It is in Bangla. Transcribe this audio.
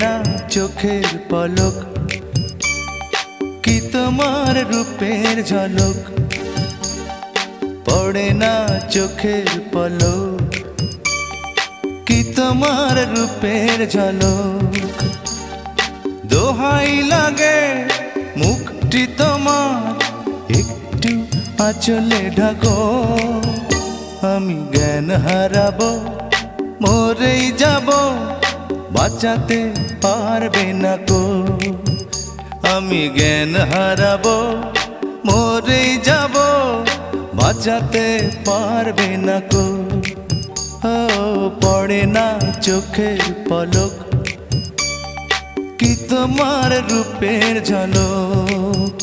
না চোখের পলক, কি তোমার রূপের ঝলক। পড়ে না চোখের পলক, কি তোমার রূপের ঝলক। দোহাই লাগে মুখটি তোমার, একটু আঁচলে ঢাকো। আমি জ্ঞান হারাবো, মরেই যাব, বাঁচাতে পারবে না কো। আমি জ্ঞান হারাবো, মরেই যাব, বাঁচাতে পারবে না কো। ও পড়ে না চোখের পলক, কি তোমার রূপের ঝলক।